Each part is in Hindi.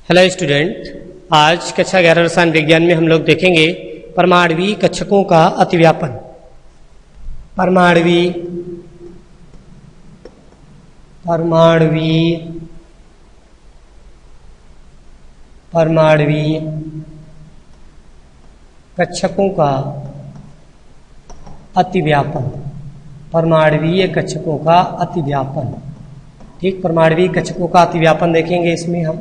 हेलो स्टूडेंट, आज कक्षा 11 रसायन विज्ञान में हम लोग देखेंगे परमाणुवीय कक्षकों का अतिव्यापन। परमाणुवीय कक्षकों का अतिव्यापन। परमाणुवीय कक्षकों का अतिव्यापन। ठीक, परमाणुवीय कक्षकों का अतिव्यापन देखेंगे। इसमें हम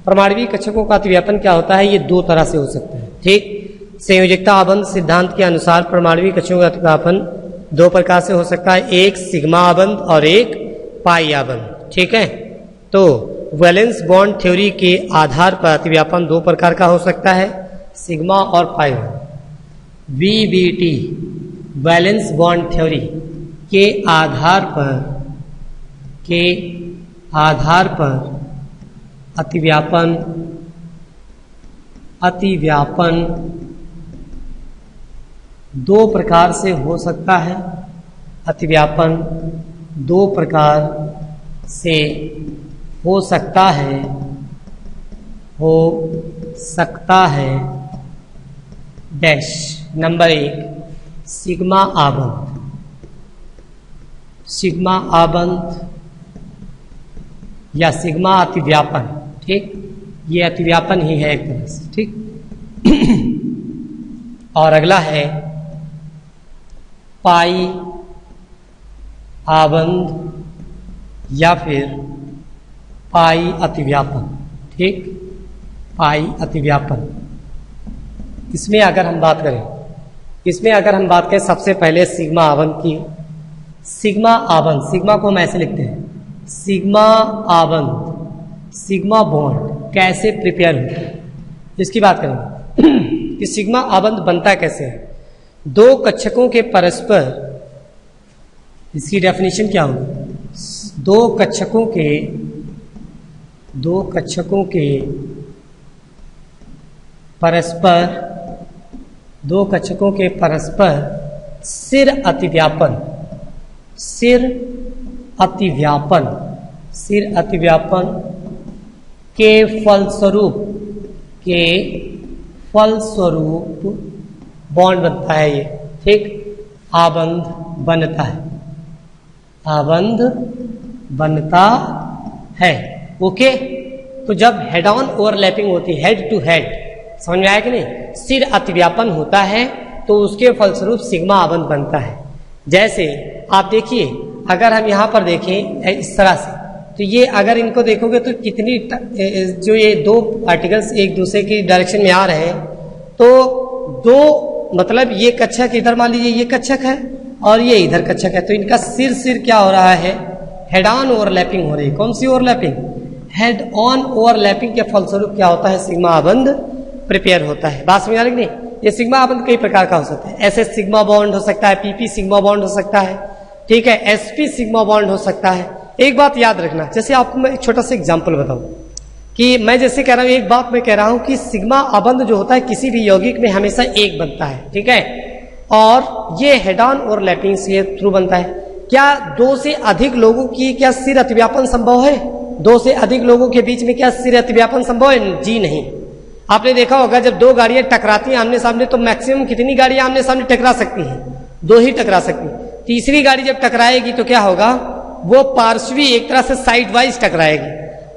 परमाणुवीय कक्षकों का अतिव्यापन क्या होता है, ये दो तरह से हो सकता है। ठीक, संयोजकता आबंध सिद्धांत के अनुसार परमाणुवीय कक्षकों का अतिव्यापन दो प्रकार से हो सकता है, एक सिग्मा आबंध और एक पाई आबंध। ठीक है, तो वैलेंस बॉन्ड थ्योरी के आधार पर अतिव्यापन दो प्रकार का हो सकता है, सिग्मा और पाई। वीबीटी वैलेंस बॉन्ड थ्योरी के आधार पर अतिव्यापन दो प्रकार से हो सकता है। अतिव्यापन दो प्रकार से हो सकता है डैश। नंबर एक, सिग्मा आबंध या सिग्मा अतिव्यापन। ठीक, ये अतिव्यापन ही है एक तरह से। ठीक, और अगला है पाई आबंध या फिर पाई अतिव्यापन। ठीक, पाई अतिव्यापन। इसमें अगर हम बात करें सबसे पहले सिग्मा आबंध की। सिग्मा आबंध, सिग्मा को हम ऐसे लिखते हैं, सिग्मा आबंध, सिग्मा बॉन्ड कैसे प्रिपेयर होता है, इसकी बात करेंगे कि सिग्मा आबंध बनता कैसे है। दो कक्षकों के परस्पर, इसकी डेफिनेशन क्या होगी, दो कक्षकों के परस्पर सिर अतिव्यापन के फलस्वरूप बॉन्ड बनता है। ये ठीक, आबंध बनता है। ओके, तो जब हेड ऑन ओवरलैपिंग होती है, हेड टू हेड, समझ में आया कि नहीं, सिर अतिव्यापन होता है तो उसके फलस्वरूप सिग्मा आबंध बनता है। जैसे आप देखिए, अगर हम यहाँ पर देखें इस तरह से, तो ये अगर इनको देखोगे तो कितनी जो ये दो पार्टिकल्स एक दूसरे की डायरेक्शन में आ रहे हैं, तो दो मतलब ये कक्षक इधर, मान लीजिए ये कक्षक है और ये इधर कक्षक है, तो इनका सिर क्या हो रहा है, हेड ऑन ओवरलैपिंग हो रही है। कौन सी ओवरलैपिंग, हेड ऑन ओवरलैपिंग के फलस्वरूप क्या होता है, सिग्मा आबंध प्रिपेयर होता है। बात समझ आ रही नहीं। ये सिग्मा आबंध कई प्रकार का हो सकता है, ऐसे सिग्मा बॉन्ड हो सकता है, पीपी सिग्मा बॉन्ड हो सकता है, ठीक है, एसपी सिग्मा बॉन्ड हो सकता है। एक बात याद रखना, जैसे आपको मैं एक छोटा सा एग्जांपल बताऊं कि मैं जैसे कह रहा हूं, एक बात मैं कह रहा हूं कि सिग्मा आबंध जो होता है किसी भी यौगिक में हमेशा एक बनता है। ठीक है, और ये हेड ऑन ओवरलैपिंग से थ्रू बनता है। क्या दो से अधिक लोगों की क्या सिर अतिव्यापन संभव है? दो से अधिक लोगों के बीच में क्या सिर अतिव्यापन संभव है? जी नहीं। आपने देखा होगा जब दो गाड़ियां टकराती हैं आमने सामने, तो मैक्सिमम कितनी गाड़ियां आमने सामने टकरा सकती हैं? दो ही टकरा सकती हैं। तीसरी गाड़ी जब टकराएगी तो क्या होगा, वो पार्श्वी एक तरह से साइड वाइज टकराएगी।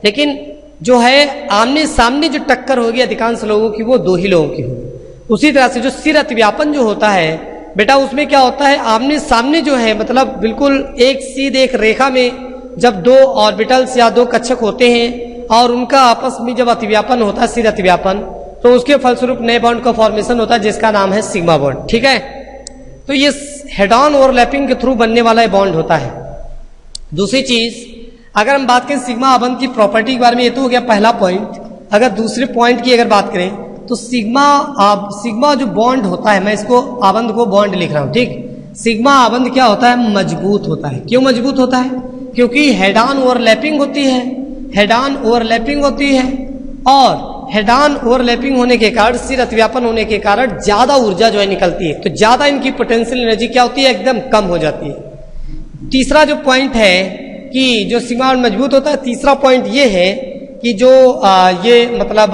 लेकिन जो है आमने सामने जो टक्कर होगी अधिकांश लोगों की, वो दो ही लोगों की होगी। उसी तरह से जो सिर अतिव्यापन जो होता है बेटा, उसमें क्या होता है, आमने सामने जो है मतलब बिल्कुल एक सीधे एक रेखा में जब दो ऑर्बिटल्स या दो कक्षक होते हैं और उनका आपस में जब अतिव्यापन होता है, सिर अतिव्यापन, तो उसके फलस्वरूप नए बॉन्ड का फॉर्मेशन होता है जिसका नाम है सिग्मा बॉन्ड। ठीक है, तो ये हेड ऑन ओवरलैपिंग के थ्रू बनने वाला बॉन्ड होता है। दूसरी चीज, अगर हम बात करें सिग्मा आबंध की प्रॉपर्टी के बारे में, ये तो हो गया पहला पॉइंट। अगर दूसरे पॉइंट की अगर बात करें तो सिग्मा जो बॉन्ड होता है, मैं इसको आबंध को बॉन्ड लिख रहा हूं। ठीक, सिग्मा आबंध क्या होता है, मजबूत होता है। क्यों मजबूत होता है? क्योंकि हेड ऑन ओवरलैपिंग होती है, और हेड ऑन ओवरलैपिंग होने के कारण, सिर अतिव्यापन होने के कारण ज्यादा ऊर्जा जो है निकलती है, तो ज्यादा इनकी पोटेंशियल एनर्जी क्या होती है, एकदम कम हो जाती है। तीसरा जो पॉइंट है कि जो सिग्मा मजबूत होता है, तीसरा पॉइंट ये है कि जो ये मतलब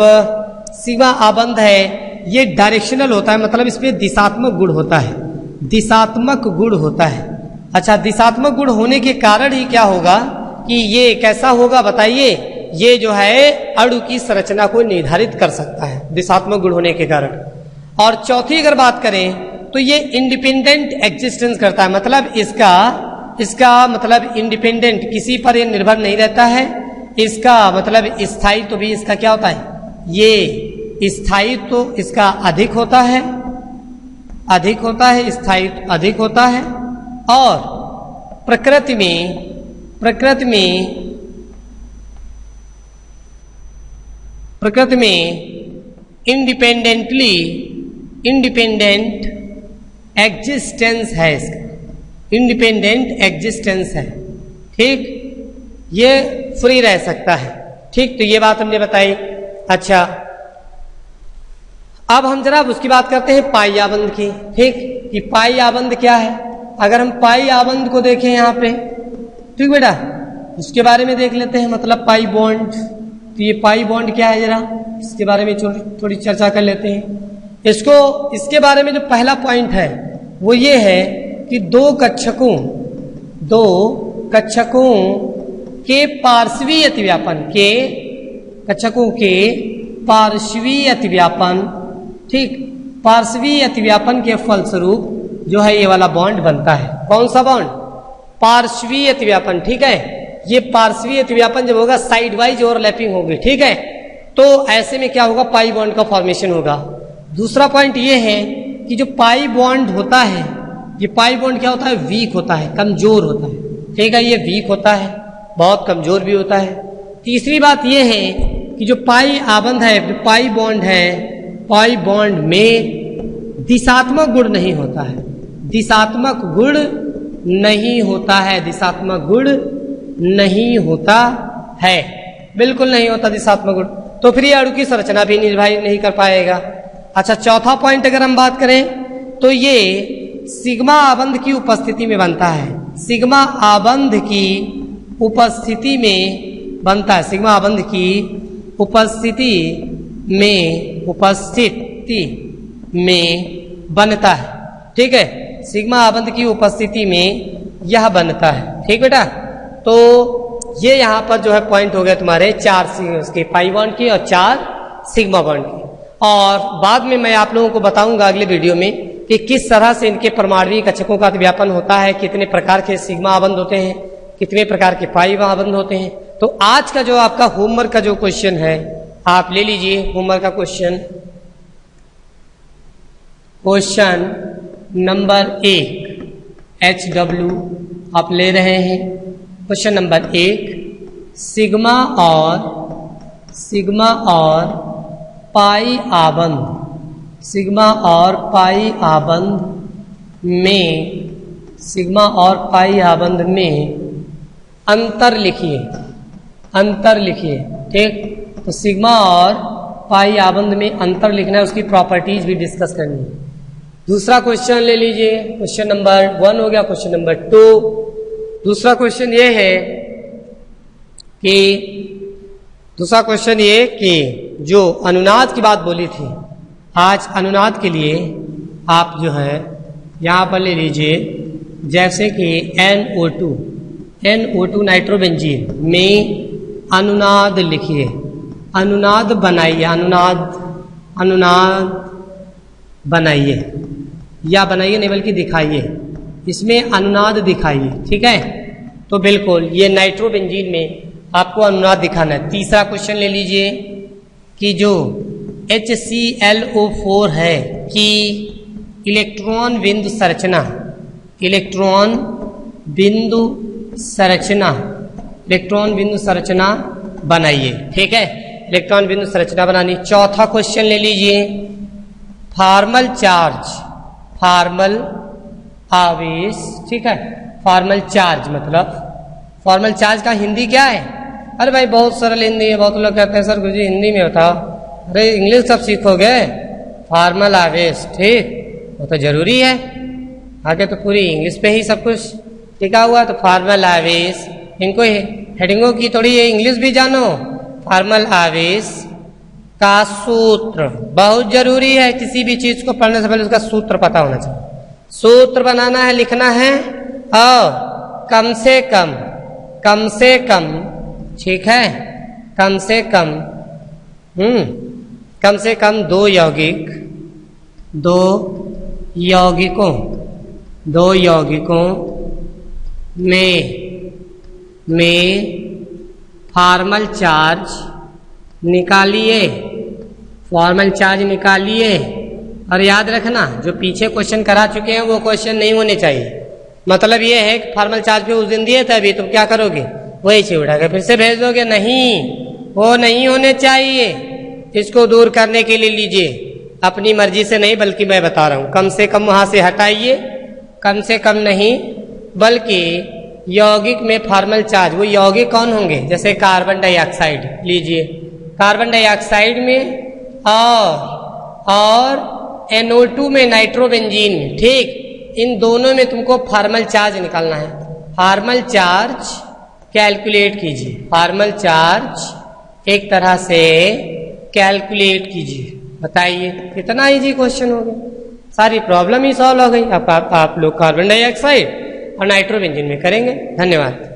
सिग्मा आबंध है ये डायरेक्शनल होता है, मतलब इसमें दिशात्मक गुण होता है, दिशात्मक गुण होता है। अच्छा, दिशात्मक गुण होने के कारण ही क्या होगा कि ये कैसा होगा बताइए, ये जो है अणु की संरचना को निर्धारित कर सकता है दिशात्मक गुण होने के कारण। और चौथी अगर बात करें तो ये इंडिपेंडेंट एग्जिस्टेंस करता है, मतलब इसका मतलब इंडिपेंडेंट, किसी पर ये निर्भर नहीं रहता है। इसका मतलब स्थायी तो भी इसका क्या होता है, ये स्थायी तो इसका अधिक होता है, स्थायी अधिक होता है। और प्रकृति में इंडिपेंडेंट एग्जिस्टेंस है, इसका इंडिपेंडेंट एग्जिस्टेंस है, ठीक, ये फ्री रह सकता है, ठीक। तो ये बात हमने बताई। अच्छा, अब हम जरा उसकी बात करते हैं पाई आबंध की, ठीक, कि पाई आबंध क्या है। अगर हम पाई आबंध को देखें यहाँ पे, ठीक बेटा, उसके बारे में देख लेते हैं, मतलब पाई बॉन्ड। तो ये पाई बॉन्ड क्या है, जरा इसके बारे में थोड़ी चर्चा कर लेते हैं। इसके बारे में जो पहला पॉइंट है वो ये है कि दो कक्षकों के पार्श्वीय अतिव्यापन ठीक, पार्श्वीय अतिव्यापन के फलस्वरूप जो है ये वाला बॉन्ड बनता है। कौन सा बॉन्ड, पार्श्वीय अतिव्यापन, ठीक है। ये पार्श्वीय अतिव्यापन जब होगा साइड वाइज ओवरलैपिंग होगी, ठीक है, तो ऐसे में क्या होगा, पाई बॉन्ड का फॉर्मेशन होगा। दूसरा पॉइंट ये है कि जो पाई बॉन्ड होता है, ये पाई बॉन्ड क्या होता है, वीक होता है, कमजोर होता है, ठीक है, ये वीक होता है, बहुत कमजोर भी होता है। तीसरी बात ये है कि जो पाई आबंध है, जो पाई बॉन्ड है, पाई बॉन्ड में दिशात्मक गुण नहीं होता है, दिशात्मक गुण नहीं होता है, दिशात्मक गुण नहीं होता है, बिल्कुल नहीं होता दिशात्मक गुण। तो फिर ये अणु की संरचना भी निर्धारित नहीं कर पाएगा। अच्छा, चौथा पॉइंट अगर हम बात करें तो ये सिग्मा आबंध की उपस्थिति में बनता है, सिग्मा आबंध की उपस्थिति में बनता है, सिग्मा आबंध की उपस्थिति में बनता है, ठीक है, सिग्मा आबंध की उपस्थिति में यह बनता है, ठीक बेटा। तो ये यहाँ पर जो है पॉइंट हो गया तुम्हारे 4 उसके पाई बॉन्ड की और 4 सिग्मा बॉन्ड की। और बाद में मैं आप लोगों को बताऊंगा अगले वीडियो में कि किस तरह से इनके परमाणुवीय कक्षकों का अतिव्यापन होता है, कितने प्रकार के सिग्मा आबंध होते हैं, कितने प्रकार के पाई आबंध होते हैं। तो आज का जो आपका होमवर्क का जो क्वेश्चन है आप ले लीजिए, होमवर्क का क्वेश्चन नंबर 1 HW आप ले रहे हैं। क्वेश्चन नंबर 1, सिग्मा और पाई आबंध, सिग्मा और पाई आबंध में अंतर लिखिए, ठीक। तो सिग्मा और पाई आबंध में अंतर लिखना है, उसकी प्रॉपर्टीज भी डिस्कस करनी है। दूसरा क्वेश्चन ले लीजिए, क्वेश्चन नंबर 1 हो गया। क्वेश्चन नंबर 2, दूसरा क्वेश्चन ये है कि जो अनुनाद की बात बोली थी, आज अनुनाद के लिए आप जो है यहाँ पर ले लीजिए, जैसे कि NO2 नाइट्रोबेंजीन में अनुनाद लिखिए, अनुनाद बनाइए, अनुनाद बनाइए, या बनाइए नहीं बल्कि दिखाइए, इसमें अनुनाद दिखाइए, ठीक है। तो बिल्कुल ये नाइट्रोबेंजीन में आपको अनुनाद दिखाना है। तीसरा क्वेश्चन ले लीजिए कि जो HClO4 है कि इलेक्ट्रॉन बिंदु संरचना बनाइए, ठीक है, इलेक्ट्रॉन बिंदु संरचना बनानी। चौथा क्वेश्चन ले लीजिए, फॉर्मल आवेश, ठीक है, फॉर्मल चार्ज मतलब फॉर्मल चार्ज का हिंदी क्या है? अरे भाई बहुत सरल हिंदी है, बहुत लोग कहते हैं सर गुरुजी हिंदी में बताओ। अरे इंग्लिश सब सीखोगे, फॉर्मल आवेश, ठीक, वो तो जरूरी है, आगे तो पूरी इंग्लिश पे ही सब कुछ टिका हुआ। तो फॉर्मल आवेश, इनको हेडिंगों की थोड़ी इंग्लिश भी जानो फार्मल आवेश का सूत्र बहुत जरूरी है। किसी भी चीज को पढ़ने से पहले उसका सूत्र पता होना चाहिए। सूत्र बनाना है, लिखना है, और कम से कम, ठीक है, कम से कम दो यौगिकों में फॉर्मल चार्ज निकालिए। और याद रखना, जो पीछे क्वेश्चन करा चुके हैं वो क्वेश्चन नहीं होने चाहिए। मतलब ये है कि फॉर्मल चार्ज पे उस दिन दिए थे, अभी तुम क्या करोगे, वही चीज उठा के फिर से भेज दोगे। नहीं, वो नहीं होने चाहिए। इसको दूर करने के लिए लीजिए, अपनी मर्जी से नहीं, बल्कि मैं बता रहा हूं, कम से कम वहां से हटाइए। कम से कम नहीं, बल्कि यौगिक में फॉर्मल चार्ज, वो यौगिक कौन होंगे, जैसे कार्बन डाइऑक्साइड लीजिए, कार्बन डाइऑक्साइड में और NO2 में, नाइट्रोबेंजीन में, ठीक, इन दोनों में तुमको फॉर्मल चार्ज निकालना है। फॉर्मल चार्ज कैलकुलेट कीजिए, फॉर्मल चार्ज एक तरह से कैलकुलेट कीजिए। बताइए, कितना इजी क्वेश्चन हो गया, सारी प्रॉब्लम ही सॉल्व हो गई। अब आप लोग कार्बन डाइऑक्साइड और नाइट्रोबेंजीन में करेंगे। धन्यवाद।